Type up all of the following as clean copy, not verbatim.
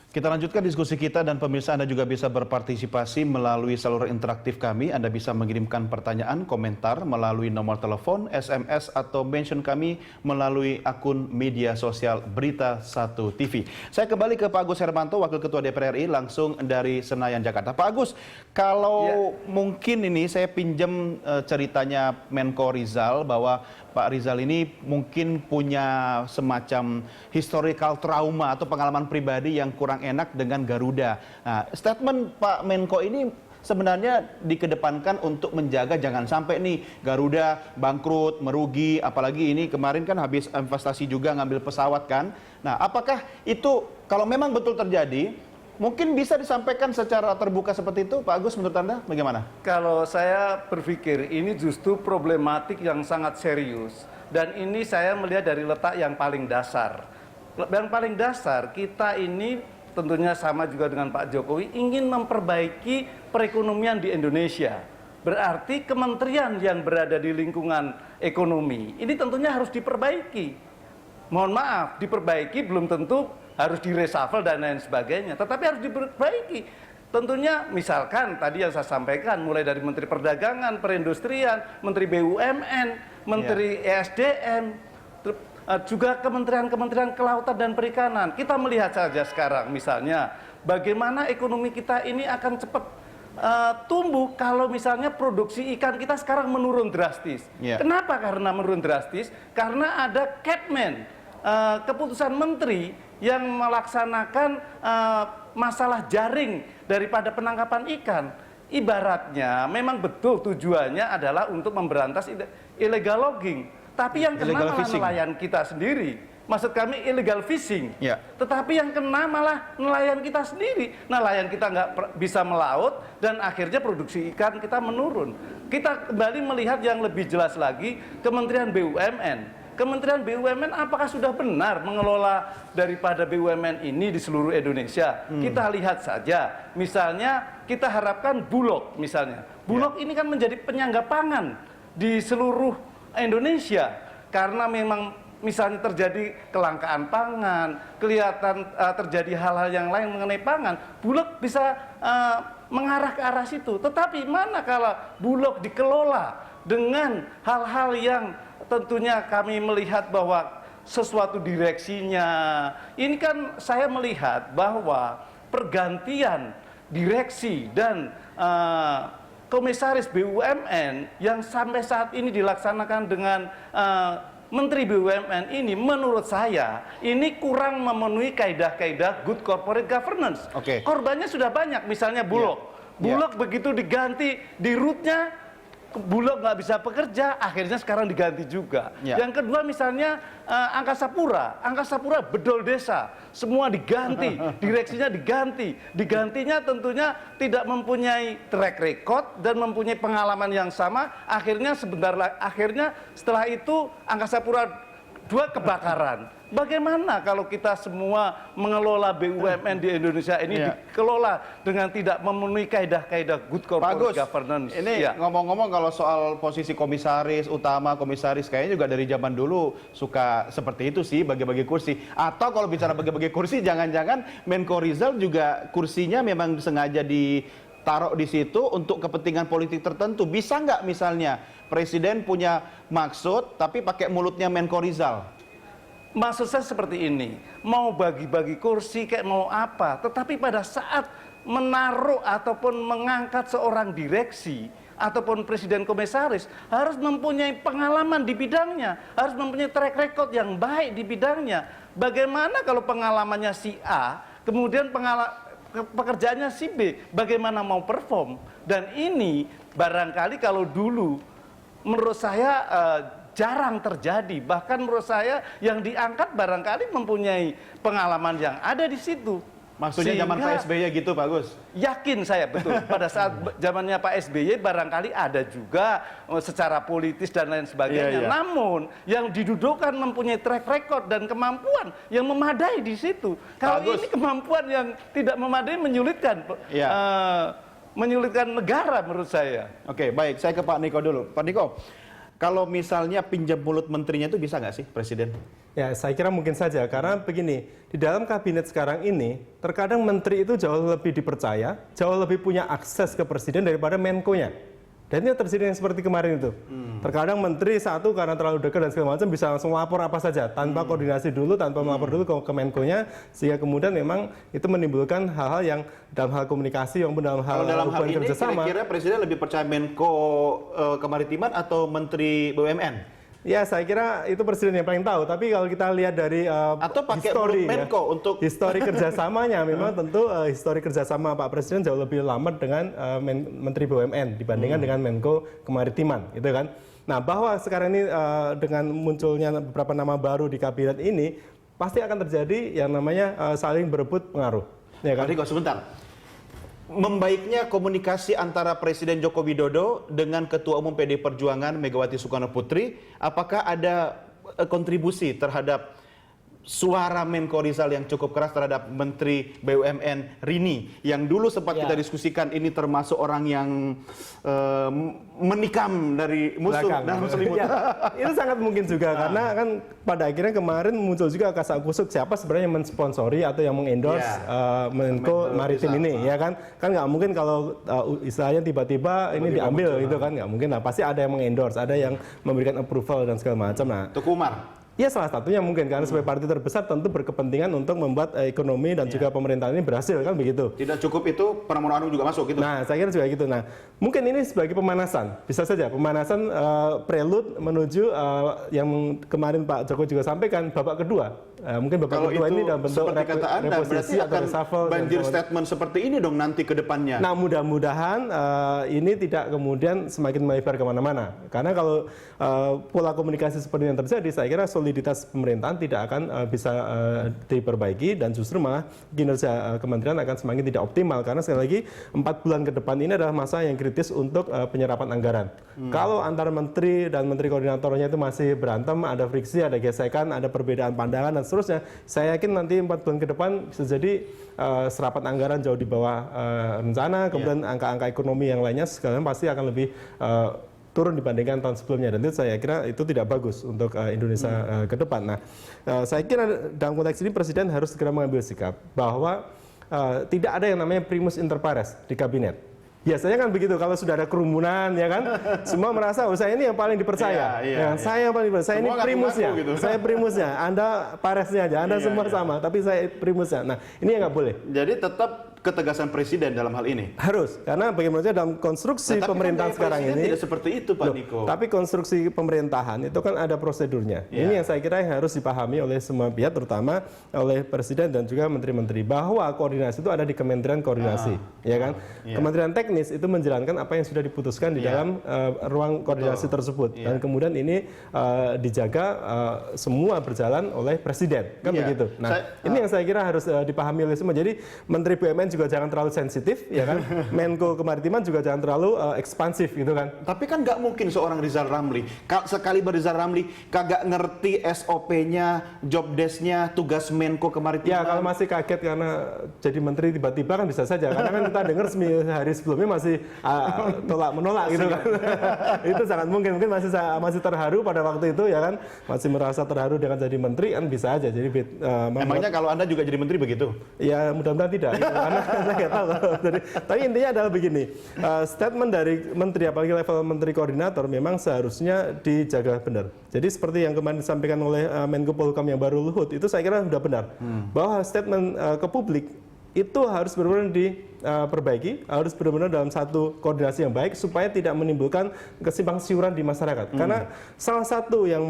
Kita lanjutkan diskusi kita dan pemirsa Anda juga bisa berpartisipasi melalui saluran interaktif kami. Anda bisa mengirimkan pertanyaan, komentar melalui nomor telepon, SMS atau mention kami melalui akun media sosial Berita 1 TV. Saya kembali ke Pak Agus Hermanto, Wakil Ketua DPR RI langsung dari Senayan, Jakarta. Pak Agus, kalau mungkin ini saya pinjam ceritanya Menko Rizal bahwa Pak Rizal ini mungkin punya semacam historical trauma atau pengalaman pribadi yang kurang enak dengan Garuda. Nah, statement Pak Menko ini sebenarnya dikedepankan untuk menjaga jangan sampai nih Garuda bangkrut, merugi, apalagi ini kemarin kan habis investasi juga ngambil pesawat kan. Nah, apakah itu kalau memang betul terjadi, mungkin bisa disampaikan secara terbuka seperti itu, Pak Agus, menurut Anda bagaimana? Kalau saya berpikir ini justru problematik yang sangat serius. Dan ini saya melihat dari letak yang paling dasar. Yang paling dasar, kita ini tentunya sama juga dengan Pak Jokowi, ingin memperbaiki perekonomian di Indonesia. Berarti kementerian yang berada di lingkungan ekonomi, ini tentunya harus diperbaiki. Mohon maaf, diperbaiki belum tentu harus direshuffle dan lain sebagainya, tetapi harus diperbaiki. Tentunya misalkan tadi yang saya sampaikan, mulai dari Menteri Perdagangan, Perindustrian, Menteri BUMN, Menteri ESDM, juga kementerian-kementerian kelautan dan perikanan. Kita melihat saja sekarang misalnya bagaimana ekonomi kita ini akan cepat tumbuh kalau misalnya produksi ikan kita sekarang menurun drastis. Kenapa? Karena menurun drastis? Karena ada Capman, keputusan menteri yang melaksanakan masalah jaring daripada penangkapan ikan. Ibaratnya memang betul tujuannya adalah untuk memberantas illegal logging. Tapi yang kena malah nelayan kita sendiri. Maksud kami illegal fishing. Tetapi yang kena malah nelayan kita sendiri. Nelayan kita nggak bisa melaut dan akhirnya produksi ikan kita menurun. Kita kembali melihat yang lebih jelas lagi, Kementerian BUMN. Kementerian BUMN apakah sudah benar mengelola daripada BUMN ini di seluruh Indonesia? Kita lihat saja, misalnya kita harapkan Bulog misalnya. Bulog ini kan menjadi penyangga pangan di seluruh Indonesia. Karena memang misalnya terjadi kelangkaan pangan, kelihatan terjadi hal-hal yang lain mengenai pangan, Bulog bisa mengarah ke arah situ. Tetapi mana kalau Bulog dikelola dengan hal-hal yang tentunya kami melihat bahwa sesuatu direksinya, ini kan saya melihat bahwa pergantian direksi dan komisaris BUMN yang sampai saat ini dilaksanakan dengan Menteri BUMN ini, menurut saya ini kurang memenuhi kaidah-kaidah good corporate governance. Korbannya sudah banyak, misalnya Bulog. Bulog begitu diganti di rootnya, Bulog nggak bisa bekerja, akhirnya sekarang diganti juga. Yang kedua misalnya Angkasa Pura bedol desa, semua diganti, direksinya diganti. Digantinya tentunya tidak mempunyai track record dan mempunyai pengalaman yang sama, akhirnya setelah itu Angkasa Pura 2 kebakaran. Bagaimana kalau kita semua mengelola BUMN di Indonesia ini dikelola dengan tidak memenuhi kaidah-kaidah good corporate governance? Ini ngomong-ngomong kalau soal posisi komisaris utama, komisaris kayaknya juga dari zaman dulu suka seperti itu sih, bagi-bagi kursi. Atau kalau bicara bagi-bagi kursi, jangan-jangan Menko Rizal juga kursinya memang sengaja ditaruh di situ untuk kepentingan politik tertentu. Bisa nggak misalnya Presiden punya maksud tapi pakai mulutnya Menko Rizal? Maksud saya seperti ini, mau bagi-bagi kursi kayak mau apa, tetapi pada saat menaruh ataupun mengangkat seorang direksi ataupun presiden komisaris harus mempunyai pengalaman di bidangnya, harus mempunyai track record yang baik di bidangnya. Bagaimana kalau pengalamannya si A, kemudian pekerjaannya si B, bagaimana mau perform? Dan ini barangkali kalau dulu menurut saya jarang terjadi. Bahkan menurut saya yang diangkat barangkali mempunyai pengalaman yang ada di situ. Maksudnya zaman Pak SBY gitu, Pak Gus? Yakin saya, betul. Pada saat zamannya Pak SBY barangkali ada juga secara politis dan lain sebagainya. Namun yang didudukan mempunyai track record dan kemampuan yang memadai di situ. Kalau ini kemampuan yang tidak memadai menyulitkan menyulitkan negara menurut saya. Oke, baik. Saya ke Pak Niko dulu. Pak Niko, Kalau misalnya pinjam mulut menterinya itu bisa nggak sih Presiden? Ya, saya kira mungkin saja, karena begini, di dalam kabinet sekarang ini, terkadang menteri itu jauh lebih dipercaya, jauh lebih punya akses ke presiden daripada Menko-nya. Dan ini terjadi yang seperti kemarin itu. Terkadang menteri satu karena terlalu dekat dan segala macam bisa langsung lapor apa saja, tanpa koordinasi dulu, tanpa melapor dulu ke Menko-nya, sehingga kemudian memang itu menimbulkan hal-hal yang dalam hal komunikasi maupun dalam hal hubungan kerjasama. Kira-kira Presiden lebih percaya Menko Kemaritiman atau Menteri BUMN? Ya, saya kira itu presiden yang paling tahu. Tapi kalau kita lihat dari atau pakai histori, Menko untuk histori kerjasamanya, memang tentu histori kerjasama Pak Presiden jauh lebih lama dengan Menteri BUMN dibandingkan dengan Menko Kemaritiman, gitu kan. Nah, bahwa sekarang ini dengan munculnya beberapa nama baru di kabinet ini, pasti akan terjadi yang namanya saling berebut pengaruh. Ya kan? Riko, sebentar. Membaiknya komunikasi antara Presiden Joko Widodo dengan Ketua Umum PD Perjuangan Megawati Soekarno Putri, apakah ada kontribusi terhadap suara Menko Rizal yang cukup keras terhadap Menteri BUMN Rini, yang dulu sempat kita diskusikan ini termasuk orang yang menikam dari musuh dalam selimut. Ya, itu sangat mungkin juga karena kan pada akhirnya kemarin muncul juga kasak-kusuk siapa sebenarnya yang mensponsori atau yang mengendorse Menko Maritim ini, ya kan? Kan nggak mungkin kalau istilahnya tiba-tiba ini diambil gitu kan, nggak mungkin lah. Pasti ada yang mengendorse, ada yang memberikan approval dan segala macam. Nah, Tuku Umar. Ya, salah satunya mungkin karena sebagai partai terbesar tentu berkepentingan untuk membuat ekonomi dan juga pemerintahan ini berhasil, kan begitu. Tidak cukup itu, Pramono Anung juga masuk gitu. Nah, saya kira juga gitu. Nah, mungkin ini sebagai pemanasan, bisa saja pemanasan prelude menuju yang kemarin Pak Jokowi juga sampaikan babak kedua. Mungkin babak kedua ini dalam bentuk reposisi atau reshuffle. Banjir statement seperti ini dong nanti ke depannya. Nah, mudah-mudahan ini tidak kemudian semakin melebar kemana-mana. Karena kalau pola komunikasi seperti yang terjadi, saya kira soliditas pemerintahan tidak akan bisa diperbaiki dan justru malah kinerja kementerian akan semakin tidak optimal. Karena sekali lagi 4 bulan ke depan ini adalah masa yang kritis untuk penyerapan anggaran. Kalau antara menteri dan menteri koordinatornya itu masih berantem, ada friksi, ada gesekan, ada perbedaan pandangan dan seterusnya, saya yakin nanti 4 bulan ke depan bisa jadi serapan anggaran jauh di bawah rencana, kemudian angka-angka ekonomi yang lainnya sekalian pasti akan lebih turun dibandingkan tahun sebelumnya, dan itu saya kira itu tidak bagus untuk Indonesia ke depan. Nah, saya kira dalam konteks ini Presiden harus segera mengambil sikap bahwa tidak ada yang namanya primus inter pares di kabinet. Biasanya kan begitu, kalau sudah ada kerumunan, ya kan, semua merasa, oh saya ini yang paling dipercaya, saya yang paling dipercaya, saya ini primusnya, gitu. Saya primusnya, Anda paresnya aja, Anda semua sama, tapi saya primusnya. Nah, ini yang nggak boleh. Jadi tetap ketegasan Presiden dalam hal ini? Harus, karena bagaimana dalam konstruksi pemerintahan sekarang ini tidak seperti itu, Pak Niko. Tapi konstruksi pemerintahan itu kan ada prosedurnya. Ini yang saya kira yang harus dipahami oleh semua pihak, terutama oleh Presiden dan juga menteri-menteri, bahwa koordinasi itu ada di Kementerian Koordinasi, ya kan? Kementerian Teknis itu menjalankan apa yang sudah diputuskan di dalam ruang koordinasi tersebut, dan kemudian ini dijaga semua berjalan oleh Presiden, kan begitu. Nah, ini yang saya kira harus dipahami oleh semua. Jadi Menteri BUMN juga jangan terlalu sensitif, ya kan? Menko Kemaritiman juga jangan terlalu ekspansif, gitu kan? Tapi kan nggak mungkin seorang Rizal Ramli, sekali Rizal Ramli kagak ngerti SOP-nya, job desk-nya, tugas Menko Kemaritiman. Ya, kalau masih kaget karena jadi menteri tiba-tiba kan bisa saja. Karena kan kita dengar hari sebelumnya masih tolak-menolak, gitu kan? Itu sangat mungkin masih terharu pada waktu itu, ya kan? Masih merasa terharu dengan jadi menteri, kan bisa aja. Jadi emangnya kalau Anda juga jadi menteri begitu? Ya, mudah-mudahan tidak. Gitu. Karena saya nggak tahu. Tapi intinya adalah begini, statement dari menteri, apalagi level menteri koordinator, memang seharusnya dijaga benar. Jadi seperti yang kemarin disampaikan oleh Menko Polhukam yang baru Luhut, itu saya kira sudah benar. Bahwa statement ke publik itu harus benar-benar diperbaiki, harus benar-benar dalam satu koordinasi yang baik supaya tidak menimbulkan kesimpang siuran di masyarakat. Karena salah satu yang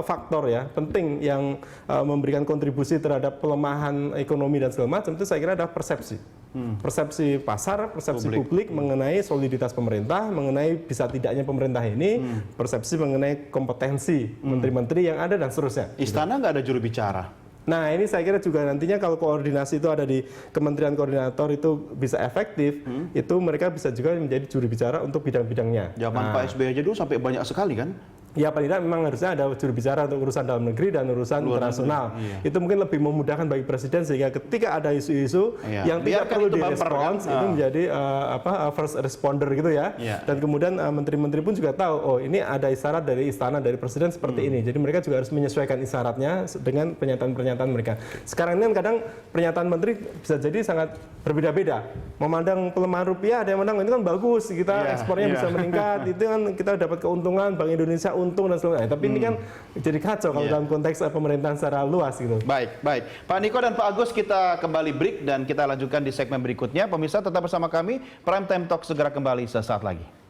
faktor ya penting yang memberikan kontribusi terhadap pelemahan ekonomi dan segala macam itu saya kira adalah persepsi. Persepsi pasar, persepsi publik mengenai soliditas pemerintah, mengenai bisa tidaknya pemerintah ini, persepsi mengenai kompetensi menteri-menteri yang ada dan seterusnya. Istana nggak ada juru bicara. Nah, ini saya kira juga nantinya kalau koordinasi itu ada di Kementerian Koordinator itu bisa efektif, itu mereka bisa juga menjadi juru bicara untuk bidang-bidangnya. Zaman Pak SBY aja dulu sampai banyak sekali kan? ya paling tidak memang harusnya ada juru bicara untuk urusan dalam negeri dan urusan internasional. Itu mungkin lebih memudahkan bagi presiden sehingga ketika ada isu-isu yang tidak perlu direspons itu menjadi first responder gitu ya. Dan kemudian menteri-menteri pun juga tahu, oh ini ada isyarat dari istana dari presiden seperti ini. Jadi mereka juga harus menyesuaikan isyaratnya dengan pernyataan-pernyataan mereka. Sekarang ini kan kadang pernyataan menteri bisa jadi sangat berbeda-beda. Memandang pelemahan rupiah, ada yang memandang ini kan bagus, kita ekspornya bisa meningkat, itu kan kita dapat keuntungan, Bank Indonesia untung dan sebagainya. Tapi ini kan jadi kacau kalau dalam konteks pemerintahan secara luas gitu. Baik. Pak Niko dan Pak Agus, kita kembali break dan kita lanjutkan di segmen berikutnya. Pemirsa tetap bersama kami, Prime Time Talk segera kembali sesaat lagi.